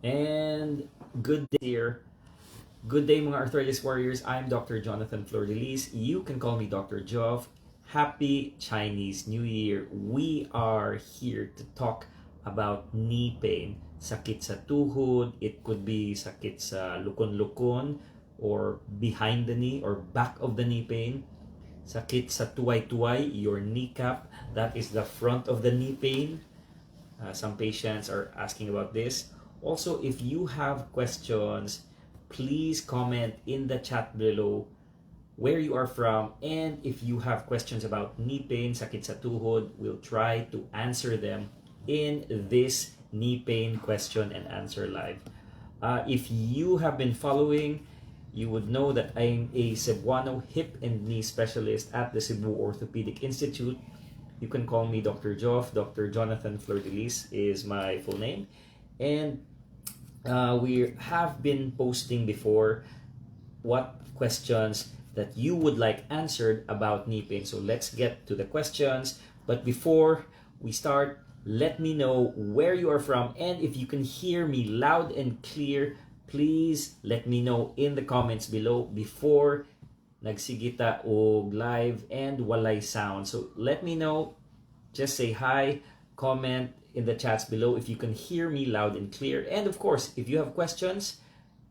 And good day here. Good day mga arthritis warriors. I'm Dr. Jonathan Flor-Delis. You can call me Dr. Jov. Happy Chinese New Year. We are here to talk about knee pain. Sakit sa tuhod, it could be sakit sa lukon-lukon or behind the knee or back of the knee pain. Sakit sa tuway-tuway, your kneecap, that is the front of the knee pain. Some patients are asking about this. Also, if you have questions, please comment in the chat below where you are from, and if you have questions about knee pain, sakit sa tuhod, we'll try to answer them in this knee pain question and answer live. If you have been following, you would know that I'm a Cebuano hip and knee specialist at the Cebu Orthopedic Institute. You can call me Dr. Joff. Dr. Jonathan Flor-Delis is my full name. And we have been posting before what questions that you would like answered about knee pain. So let's get to the questions. But before we start, let me know where you are from. And if you can hear me loud and clear, please let me know in the comments below before nagsigita og live and walay sound. So let me know, just say hi, comment in the chats below if you can hear me loud and clear. And of course, if you have questions,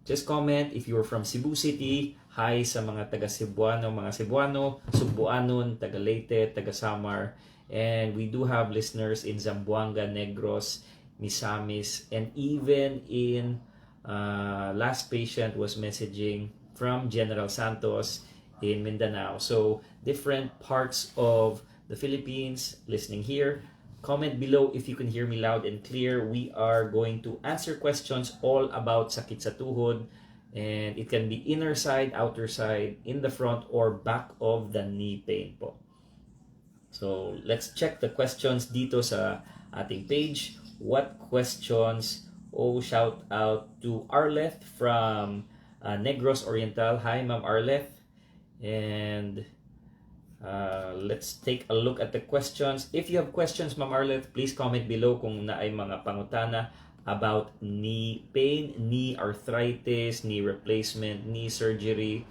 just comment. If you're from Cebu City, hi sa mga taga Cebuano, mga Cebuano, Subuanon, taga Leyte, taga Samar. And we do have listeners in Zamboanga, Negros, Misamis, and even in last patient was messaging from General Santos in Mindanao. So different parts of the Philippines listening here. Comment below if you can hear me loud and clear. We are going to answer questions all about sakit sa tuhod, and it can be inner side, outer side, in the front, or back of the knee pain po. So let's check the questions dito sa ating page. What questions? Oh, shout out to Arleth from Negros Oriental. Hi, Ma'am Arleth. And let's take a look at the questions. If you have questions, Ma'am Arleth, please comment below kung naay mga pangutana about knee pain, knee arthritis, knee replacement, knee surgery.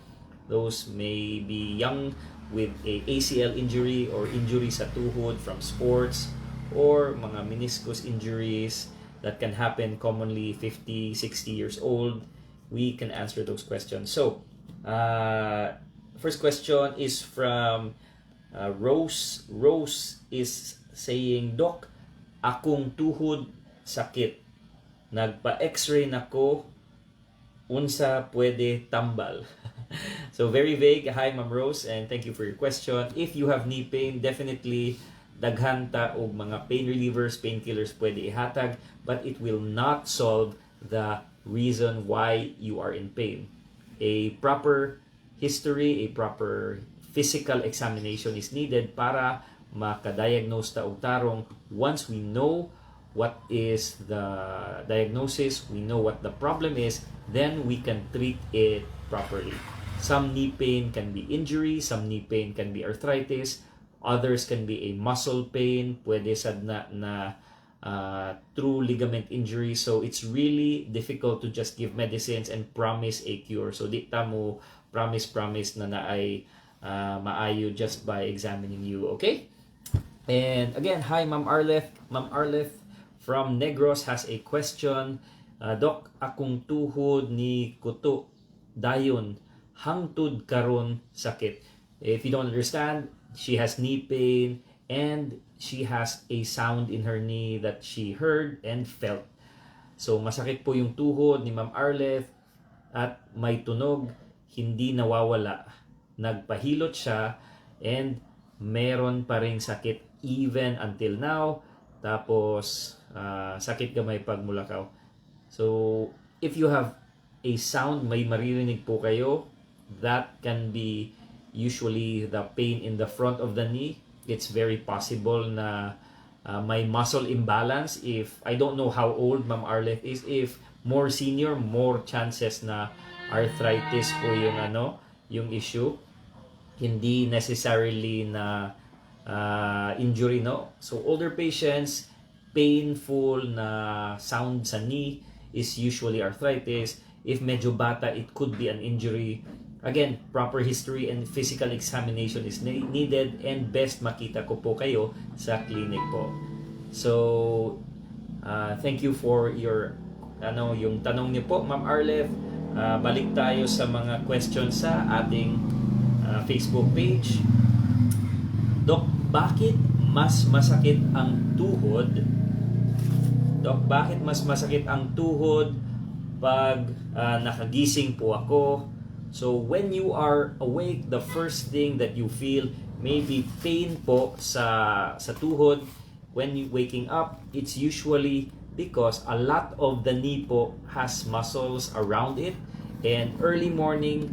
Those may be young with a ACL injury or injury sa tuhod from sports, or mga meniscus injuries that can happen commonly 50, 60 years old. We can answer those questions. So, first question is from Rose. Rose is saying, Doc, akong tuhod sakit. Nagpa-x-ray nako, unsa pwede tambal? So very vague. Hi, Ma'am Rose, and thank you for your question. If you have knee pain, definitely daghan ta og mga pain relievers, painkillers pwede ihatag, but it will not solve the reason why you are in pain. A proper history, a proper physical examination is needed para makadiagnose ta og tarong. Once we know what is the diagnosis, we know what the problem is, then we can treat it properly. Some knee pain can be injury, some knee pain can be arthritis, others can be a muscle pain, pwede sad na true ligament injury. So it's really difficult to just give medicines and promise a cure. So di ta mo promise na naay maayo just by examining you, okay? And again, hi Ma'am Arleth. Ma'am Arleth from Negros has a question. Doc, akong tuhod ni kuto dayon hangtod karon sakit. If you don't understand, she has knee pain and she has a sound in her knee that she heard and felt. So masakit po yung tuhod ni Ma'am Arleth at may tunog, hindi nawawala. Nagpahilot siya and meron pa ring sakit even until now. Tapos sakit gamay pag mulakaw. So if you have a sound, may maririnig po kayo, that can be usually the pain in the front of the knee. It's very possible na may muscle imbalance. If I don't know how old Ma'am Arleth is, if more senior, more chances na arthritis po yung issue. Hindi necessarily na injury, no? So older patients, painful na sound sa knee, is usually arthritis. If medyo bata, it could be an injury. Again, proper history and physical examination is needed, and best makita ko po kayo sa clinic po. So, thank you for your yung tanong niyo po, Ma'am Arlef. Balik tayo sa mga questions sa ating Facebook page. Dok, bakit mas masakit ang tuhod? Dok, bakit mas masakit ang tuhod pag nakagising po ako? So, when you are awake, the first thing that you feel may be pain po sa tuhod. When you waking up, it's usually because a lot of the knee po has muscles around it, and early morning,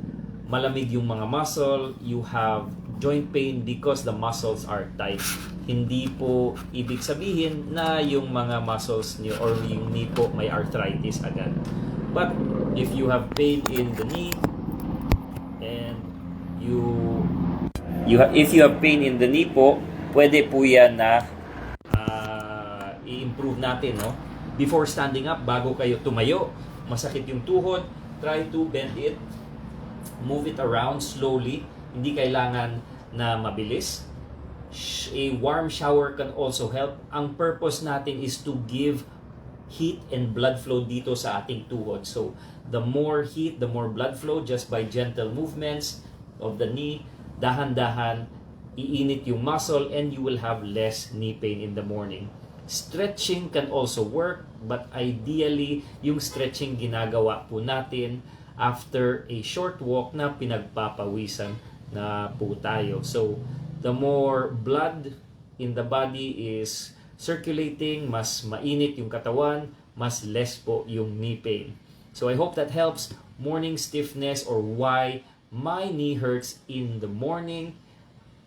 malamig yung mga muscle, you have joint pain because the muscles are tight. Hindi po ibig sabihin na yung mga muscles niyo or yung knee po may arthritis agad. But if you have pain in the knee and if you have pain in the knee po, pwede po yan na i-improve natin, no? Before standing up, bago kayo tumayo, masakit yung tuhod, try to bend it, move it around slowly. Hindi kailangan na mabilis. A warm shower can also help. Ang purpose natin is to give heat and blood flow dito sa ating tuhod. So, the more heat, the more blood flow just by gentle movements of the knee. Dahan-dahan, iinit yung muscle and you will have less knee pain in the morning. Stretching can also work, but ideally, yung stretching ginagawa po natin after a short walk na pinagpapawisan na po tayo. So, the more blood in the body is circulating, mas mainit yung katawan, mas less po yung knee pain. So, I hope that helps. Morning stiffness or why my knee hurts in the morning,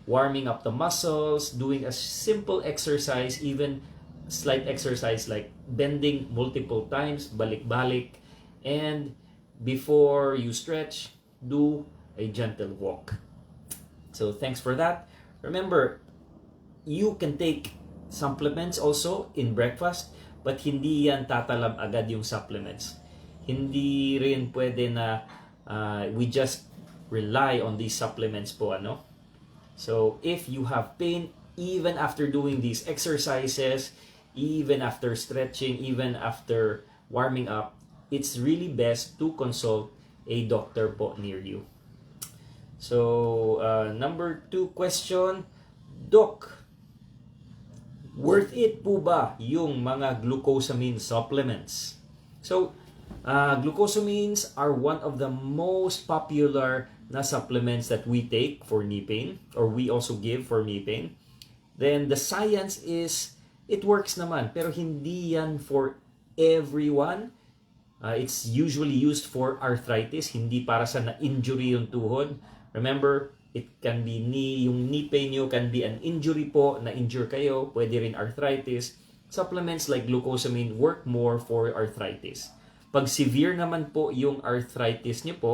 warming up the muscles, doing a simple exercise, even slight exercise like bending multiple times, balik-balik, and before you stretch, do a gentle walk. So thanks for that. Remember, you can take supplements also in breakfast, but hindi yan tatalab agad yung supplements. Hindi rin pwede na we just rely on these supplements po, ano? So if you have pain, even after doing these exercises, even after stretching, even after warming up, it's really best to consult a doctor po near you. So, number 2 question, Doc, worth it po ba yung mga glucosamine supplements? So, glucosamines are one of the most popular na supplements that we take for knee pain, or we also give for knee pain. Then, the science is it works naman, pero hindi yan for everyone. It's usually used for arthritis, hindi para sa na-injury yung tuhod. Remember, it can be yung knee pain nyo can be an injury po, na-injure kayo, pwede rin arthritis. Supplements like glucosamine work more for arthritis. Pag severe naman po yung arthritis nyo po,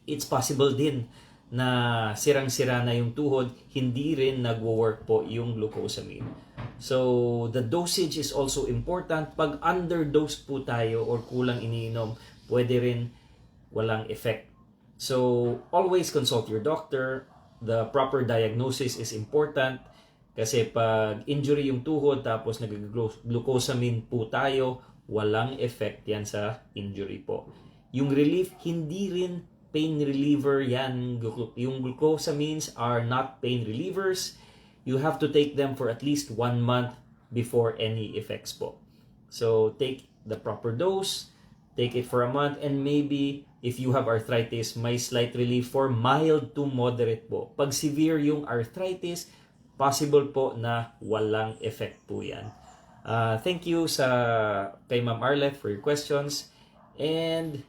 it's possible din na sirang-sira na yung tuhod, hindi rin nagwo-work po yung glucosamine. So, the dosage is also important. Pag underdose po tayo or kulang iniinom, pwede rin walang effect. So, always consult your doctor. The proper diagnosis is important kasi pag injury yung tuhod tapos nag-glucosamine po tayo, walang effect yan sa injury po. Yung relief, hindi rin pain reliever yan. Yung glucosamines are not pain relievers. You have to take them for at least 1 month before any effects po. So, take the proper dose, take it for a month, and maybe if you have arthritis, may slight relief for mild to moderate po. Pag severe yung arthritis, possible po na walang effect po yan. Thank you kay Ma'am Arlef for your questions. And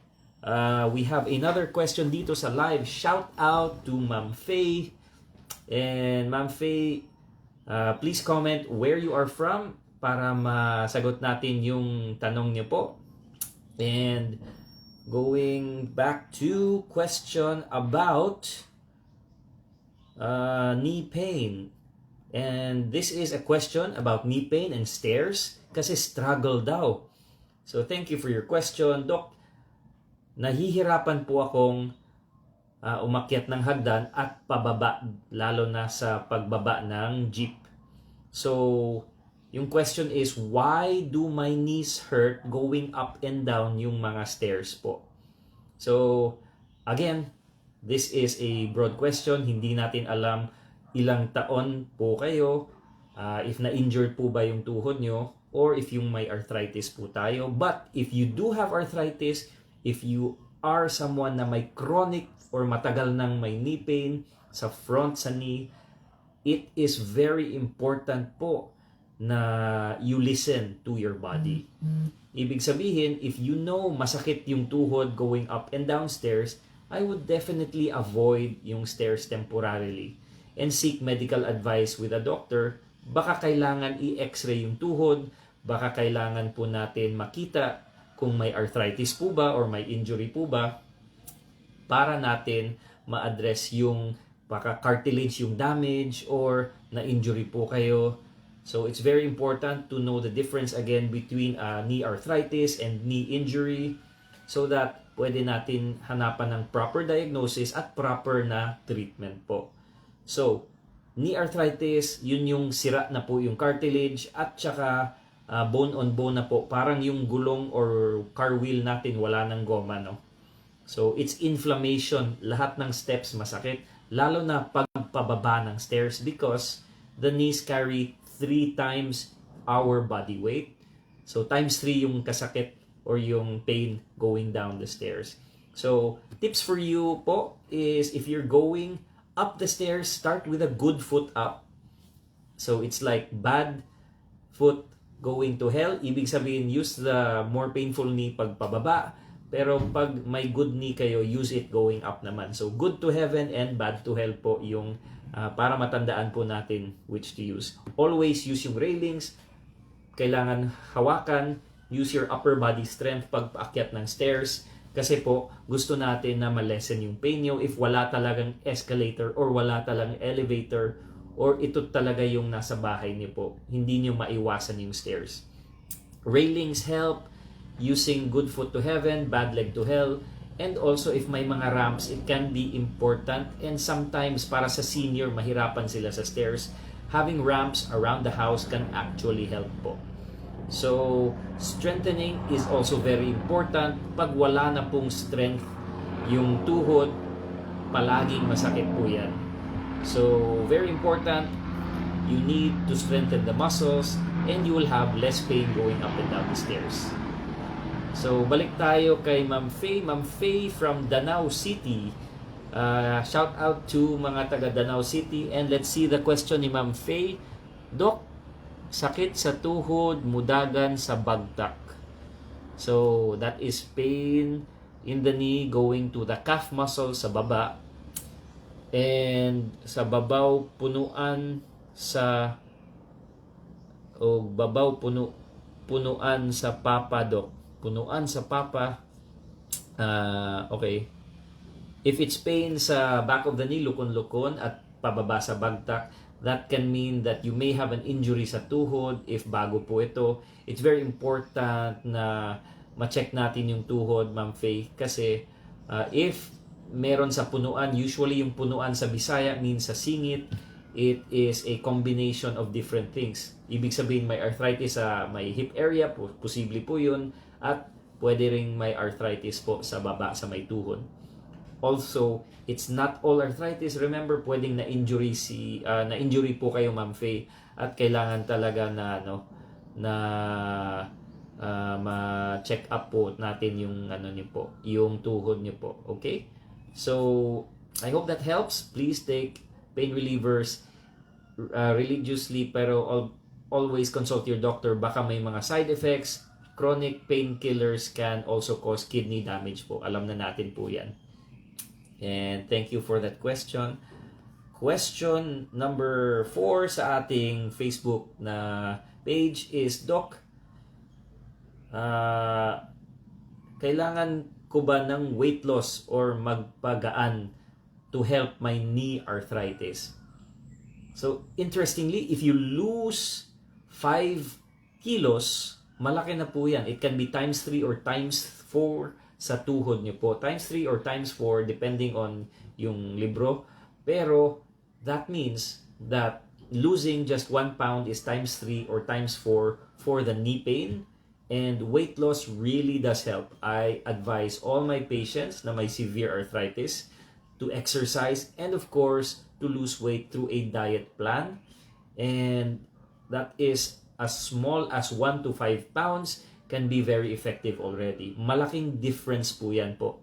we have another question dito sa live. Shout out to Ma'am Faye. And Ma'am Faye, please comment where you are from para masagot natin yung tanong niyo po. And going back to question about knee pain. And this is a question about knee pain and stairs kasi struggle daw. So thank you for your question. Doc, nahihirapan po akong umakyat ng hagdan at pababa, lalo na sa pagbaba ng jeep. So, yung question is, why do my knees hurt going up and down yung mga stairs po? So, again, this is a broad question. Hindi natin alam ilang taon po kayo, if na-injured po ba yung tuhod nyo, or if yung may arthritis po tayo. But if you do have arthritis, if you are someone na may chronic or matagal nang may knee pain sa front sa knee, it is very important po na you listen to your body. Ibig sabihin, if you know masakit yung tuhod going up and down stairs, I would definitely avoid yung stairs temporarily and seek medical advice with a doctor. Baka kailangan i-x-ray yung tuhod, baka kailangan po natin makita kung may arthritis po ba or may injury po ba, para natin ma-address yung baka cartilage yung damage or na-injury po kayo. So it's very important to know the difference again between knee arthritis and knee injury, so that pwede natin hanapan ng proper diagnosis at proper na treatment po. So, knee arthritis, yun yung sira na po yung cartilage at saka bone on bone na po. Parang yung gulong or car wheel natin wala ng goma, no? So, it's inflammation. Lahat ng steps masakit. Lalo na pagpababa ng stairs because the knees carry 3 times our body weight. So, times 3 yung kasakit or yung pain going down the stairs. So, tips for you po is if you're going up the stairs, start with a good foot up. So, it's like bad foot going to hell. Ibig sabihin, use the more painful knee pag pababa. Pero pag may good knee kayo, use it going up naman. So, good to heaven and bad to hell po yung para matandaan po natin which to use. Always use yung railings. Kailangan hawakan. Use your upper body strength pag paakyat ng stairs. Kasi po, gusto natin na ma-lessen yung pain nyo if wala talagang escalator or wala talagang elevator or ito talaga yung nasa bahay niyo po. Hindi nyo maiwasan yung stairs. Railings help. Using good foot to heaven, bad leg to hell. And also, if may mga ramps, it can be important. And sometimes, para sa senior, mahirapan sila sa stairs. Having ramps around the house can actually help po. So, strengthening is also very important. Pag wala na pong strength yung tuhod, palaging masakit po yan. So, very important. You need to strengthen the muscles and you will have less pain going up and down the stairs. So, balik tayo kay Ma'am Faye. Ma'am Faye from Danau City. Shout out to mga taga Danau City. And let's see the question ni Ma'am Faye. Doc, sakit sa tuhod, mudagan sa bagtak. So, that is pain in the knee going to the calf muscle sa baba. And sa babaw, punuan sa punuan sa papa, Doc. Punuan sa papa. Okay. If it's pain sa back of the knee, lukon-lukon at pababa sa bagtak, that can mean that you may have an injury sa tuhod if bago po ito. It's very important na ma-check natin yung tuhod, Ma'am Faye, kasi if meron sa punuan, usually yung punuan sa Bisaya means sa singit, it is a combination of different things. Ibig sabihin may arthritis sa may hip area, posible po yun, at pwede ring may arthritis po sa baba sa may tuhod. Also, it's not all arthritis. Remember, pwedeng na-injury po kayo, Ma'am Faye, at kailangan talaga ma-check up po natin yung niyo po, yung tuhod niyo po. Okay? So, I hope that helps. Please take pain relievers religiously, pero always consult your doctor. Baka may mga side effects. Chronic painkillers can also cause kidney damage po. Alam na natin po yan. And thank you for that question. Question number 4 sa ating Facebook na page is, Doc, kailangan ko ba ng weight loss or magpagaan to help my knee arthritis? So, interestingly, if you lose 5 kilos malaki na po yan. It can be times 3 or times 4 sa tuhod nyo po. Times 3 or times 4 depending on yung libro. Pero that means that losing just 1 pound is times 3 or times 4 for the knee pain. And weight loss really does help. I advise all my patients na may severe arthritis to exercise and of course to lose weight through a diet plan. And that is as small as 1 to 5 pounds can be very effective already. Malaking difference po yan po.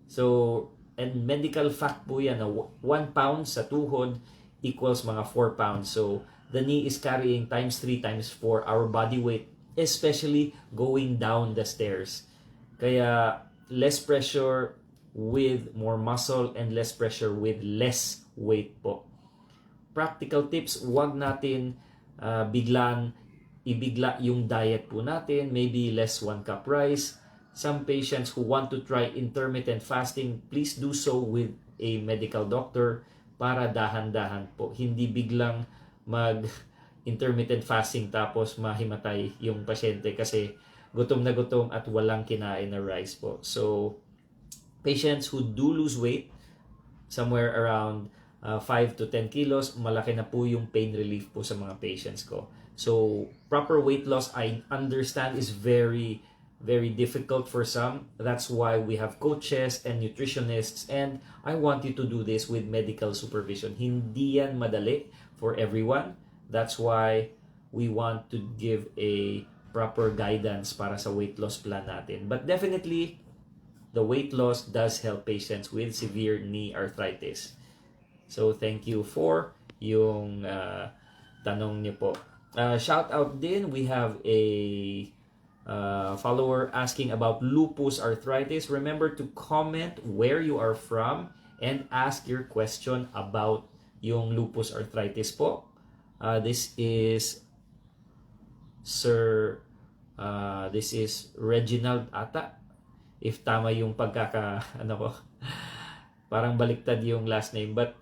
So, and medical fact po yan na 1 pound sa tuhod equals mga 4 pounds. So, the knee is carrying times 3 times 4 our body weight, especially going down the stairs. Kaya, less pressure with more muscle and less pressure with less weight po. Practical tips, wag natin biglang ibigla yung diet po natin, maybe less 1 cup rice. Some patients who want to try intermittent fasting, please do so with a medical doctor para dahan-dahan po. Hindi biglang mag intermittent fasting tapos mahimatay yung pasyente kasi gutom na gutom at walang kinain na rice po. So, patients who do lose weight, somewhere around 5 to 10 kilos, malaki na po yung pain relief po sa mga patients ko. So, proper weight loss, I understand, is very, very difficult for some. That's why we have coaches and nutritionists, and I want you to do this with medical supervision. Hindi yan madali for everyone. That's why we want to give a proper guidance para sa weight loss plan natin. But definitely, the weight loss does help patients with severe knee arthritis. So, thank you for yung tanong niyo po. Shout out din, we have a follower asking about lupus arthritis. Remember to comment where you are from and ask your question about yung lupus arthritis po. This is this is Reginald ata. If tama yung ano ko. Parang baliktad yung last name. But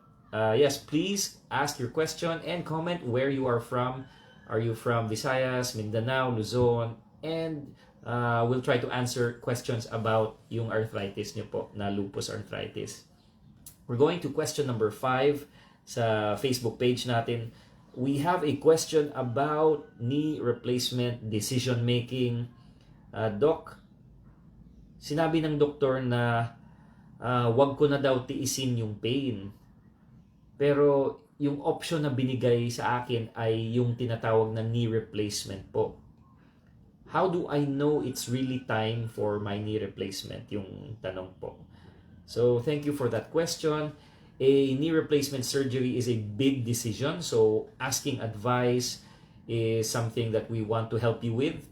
yes, please ask your question and comment where you are from. Are you from Visayas, Mindanao, Luzon? And we'll try to answer questions about yung arthritis nyo po, na lupus arthritis. We're going to question number 5 sa Facebook page natin. We have a question about knee replacement decision making. Doc, sinabi ng doktor na wag ko na daw tiisin yung pain. Pero yung option na binigay sa akin ay yung tinatawag na knee replacement po. How do I know it's really time for my knee replacement? Yung tanong po. So, thank you for that question. A knee replacement surgery is a big decision. So, asking advice is something that we want to help you with.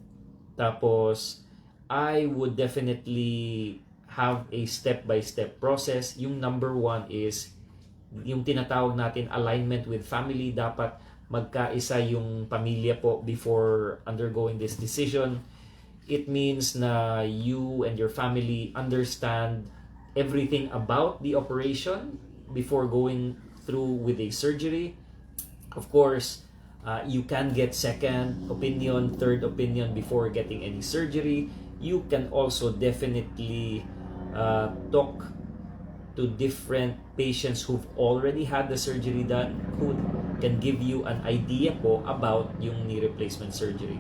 Tapos, I would definitely have a step-by-step process. Yung number 1 is yung tinatawag natin alignment with family. Dapat magkaisa yung pamilya po before undergoing this decision. It means na you and your family understand everything about the operation before going through with a surgery. Of course, you can get second opinion, third opinion before getting any surgery. You can also definitely talk to different patients who've already had the surgery done, who can give you an idea po about yung knee replacement surgery.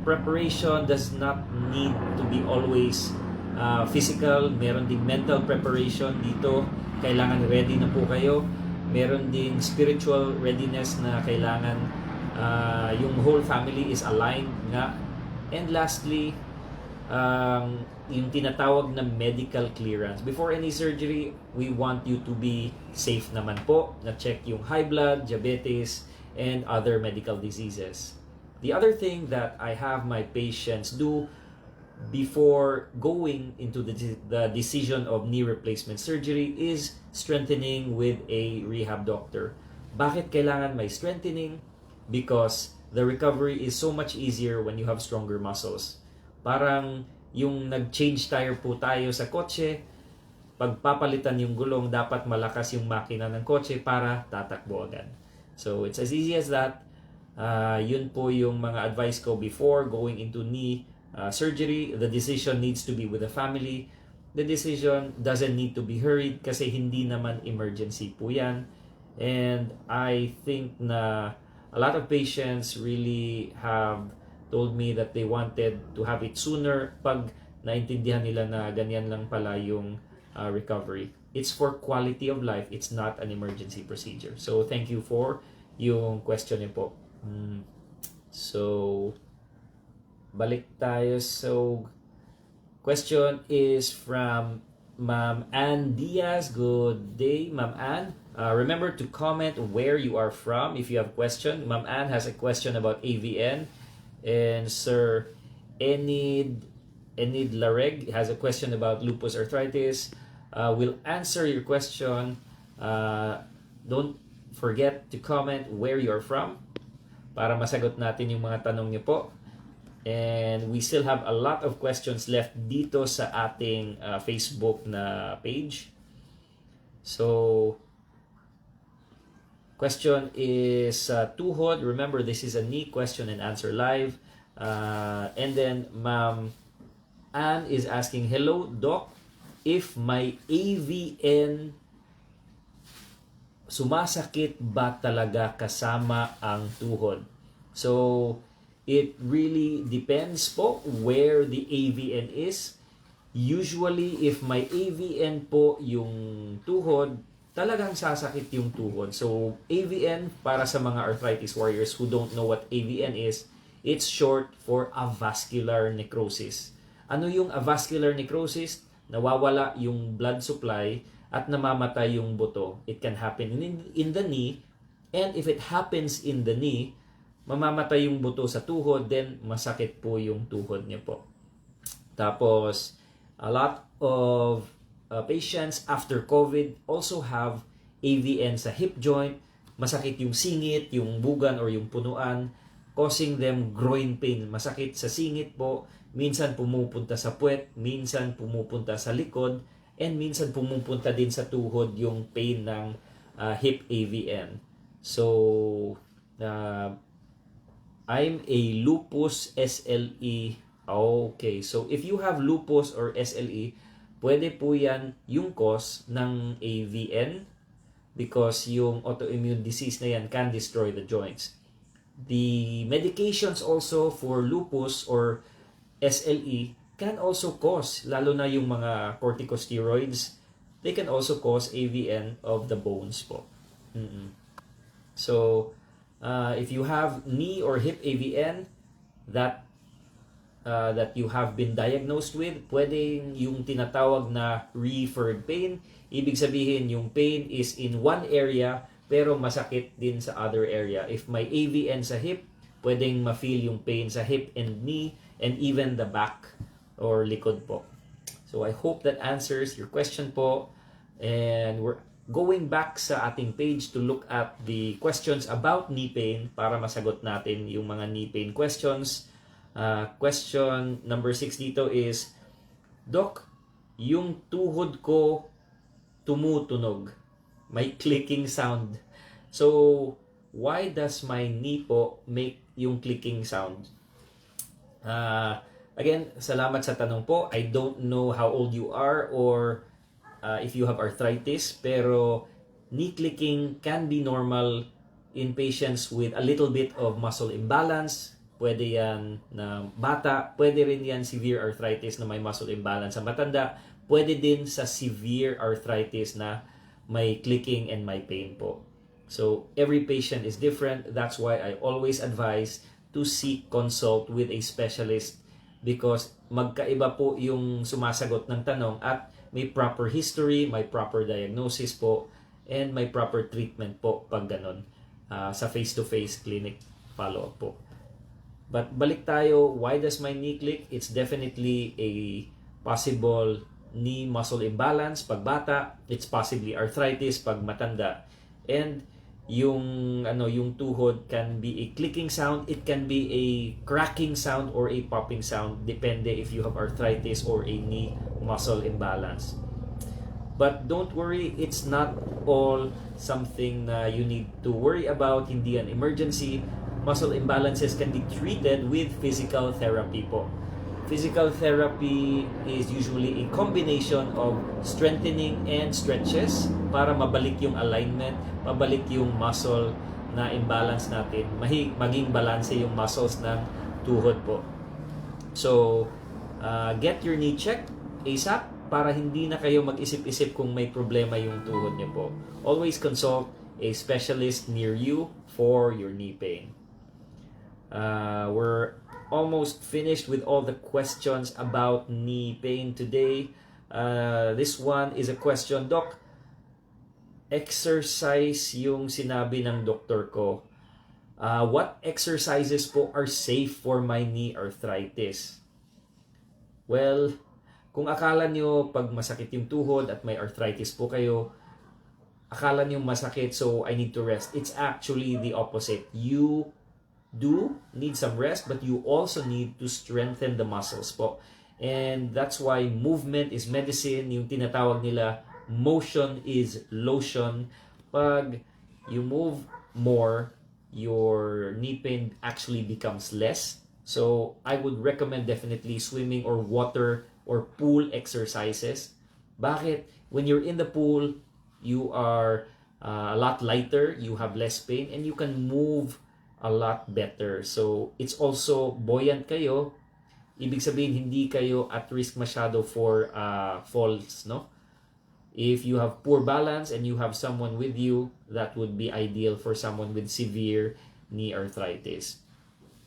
Preparation does not need to be always physical. Meron ding mental preparation dito. Kailangan ready na po kayo. Meron ding spiritual readiness na kailangan yung whole family is aligned nga. And lastly, yung tinatawag na medical clearance. Before any surgery, we want you to be safe naman po. Na-check yung high blood, diabetes, and other medical diseases. The other thing that I have my patients do before going into the decision of knee replacement surgery is strengthening with a rehab doctor. Bakit kailangan may strengthening? Because the recovery is so much easier when you have stronger muscles. Parang yung nag-change tire po tayo sa kotse, pagpapalitan yung gulong, dapat malakas yung makina ng kotse para tatakbo agad. So, it's as easy as that. Yun po yung mga advice ko before going into knee surgery. The decision needs to be with the family. The decision doesn't need to be hurried kasi hindi naman emergency po yan. And I think na a lot of patients really have told me that they wanted to have it sooner pag naintindihan nila na ganyan lang pala yung recovery. It's for quality of life. It's not an emergency procedure. So thank you for yung question niyo po. So balik tayo. So question is from Ma'am Ann Diaz. Good day, Ma'am Ann. Remember to comment where you are from if you have a question. Ma'am Ann has a question about AVN. And Sir Enid Lareg has a question about lupus arthritis. We'll answer your question. Don't forget to comment where you are from para masagot natin yung mga tanong niyo po. And we still have a lot of questions left dito sa ating Facebook na page. So, question is tuhod. Remember, this is a knee question and answer live. And then, Ma'am Anne is asking, hello, Doc. If my AVN sumasakit ba talaga kasama ang tuhod? So, it really depends po where the AVN is. Usually, if my AVN po yung tuhod, talagang sasakit yung tuhod. So, AVN, para sa mga arthritis warriors who don't know what AVN is, it's short for avascular necrosis. Ano yung avascular necrosis? Nawawala yung blood supply at namamatay yung buto. It can happen in the knee, and if it happens in the knee, mamamatay yung buto sa tuhod, then masakit po yung tuhod niya po. Tapos, a lot of patients after COVID also have AVN sa hip joint. Masakit yung singit, yung bugan or yung punuan, causing them groin pain. Masakit sa singit po, minsan pumupunta sa puwet, minsan pumupunta sa likod, and minsan pumupunta din sa tuhod yung pain ng hip AVN. So, I'm a lupus SLE. Okay, so if you have lupus or SLE, pwede po yan yung cause ng AVN because yung autoimmune disease na yan can destroy the joints. The medications also for lupus or SLE can also cause, lalo na yung mga corticosteroids, they can also cause AVN of the bones po. So, if you have knee or hip AVN that you have been diagnosed with, pwedeng yung tinatawag na referred pain. Ibig sabihin, yung pain is in one area pero masakit din sa other area. If may AVN sa hip, pwedeng ma-feel yung pain sa hip and knee and even the back or likod po. So I hope that answers your question po. And we're going back sa ating page to look at the questions about knee pain para masagot natin yung mga knee pain questions. Question number 6 dito is, Doc, yung tuhod ko tumutunog. May clicking sound. So, why does my knee po make yung clicking sound? Again, salamat sa tanong po. I don't know how old you are or if you have arthritis, pero knee clicking can be normal in patients with a little bit of muscle imbalance. Pwede yan na bata, pwede rin yan severe arthritis na may muscle imbalance sa matanda, pwede din sa severe arthritis na may clicking and may pain po. So, every patient is different. That's why I always advise to seek consult with a specialist because magkaiba po yung sumasagot ng tanong at may proper history, may proper diagnosis po, and may proper treatment po pag ganun sa face-to-face clinic follow-up po. But balik tayo, why does my knee click? It's definitely a possible knee muscle imbalance pag bata. It's possibly arthritis pag matanda. And yung tuhod can be a clicking sound, it can be a cracking sound or a popping sound, depende if you have arthritis or a knee muscle imbalance. But don't worry, it's not all something na you need to worry about, hindi an emergency. muscle imbalances can be treated with physical therapy po. Physical therapy is usually a combination of strengthening and stretches para mabalik yung alignment, mabalik yung muscle na imbalance natin, maging balanse yung muscles ng tuhod po. So, get your knee checked ASAP para hindi na kayo mag-isip-isip kung may problema yung tuhod niyo po. Always consult a specialist near you for your knee pain. We're almost finished with all the questions about knee pain today. This one is a question, Doc. Exercise yung sinabi ng doktor ko. What exercises po are safe for my knee arthritis? Well, kung akala nyo pag masakit yung tuhod at may arthritis po kayo, akala nyo masakit so I need to rest. It's actually the opposite. You do need some rest, but you also need to strengthen the muscles po. And that's why movement is medicine. Yung tinatawag nila, motion is lotion. Pag you move more, your knee pain actually becomes less. So I would recommend definitely swimming or water or pool exercises. Bakit? When you're in the pool, you are a lot lighter, you have less pain, and you can move a lot better. So it's also buoyant kayo. Ibig sabihin, hindi kayo at risk masyado for falls, no? If you have poor balance and you have someone with you, that would be ideal for someone with severe knee arthritis.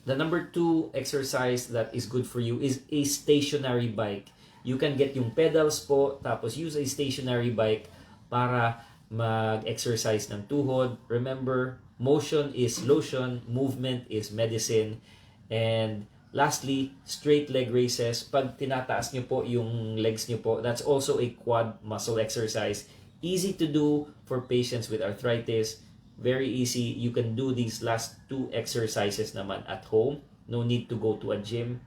The number 2 exercise that is good for you is a stationary bike. You can get yung pedals po, tapos use a stationary bike para mag-exercise ng tuhod. Remember, motion is lotion, movement is medicine. And lastly, straight leg raises. Pag tinataas nyo po yung legs nyo po, that's also a quad muscle exercise. Easy to do for patients with arthritis. Very easy. You can do these last 2 exercises naman at home. No need to go to a gym.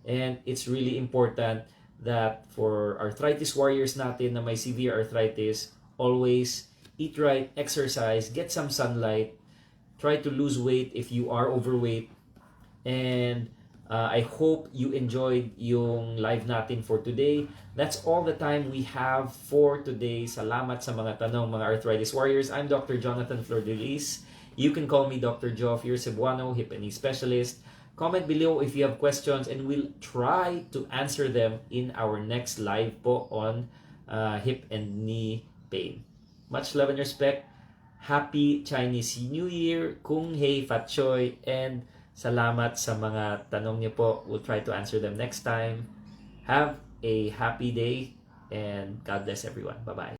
And it's really important that for arthritis warriors natin na may severe arthritis, always eat right, exercise, get some sunlight, try to lose weight if you are overweight. And I hope you enjoyed yung live natin for today. That's all the time we have for today. Salamat sa mga tanong, mga arthritis warriors. I'm Dr. Jonathan Flor-de-Lis. You can call me Dr. Joe, your Cebuano hip and knee specialist. Comment below if you have questions and we'll try to answer them in our next live po on hip and knee pain. Much love and respect. Happy Chinese New Year. Kung hei fat choy. And salamat sa mga tanong niyo po. We'll try to answer them next time. Have a happy day and God bless everyone. Bye-bye.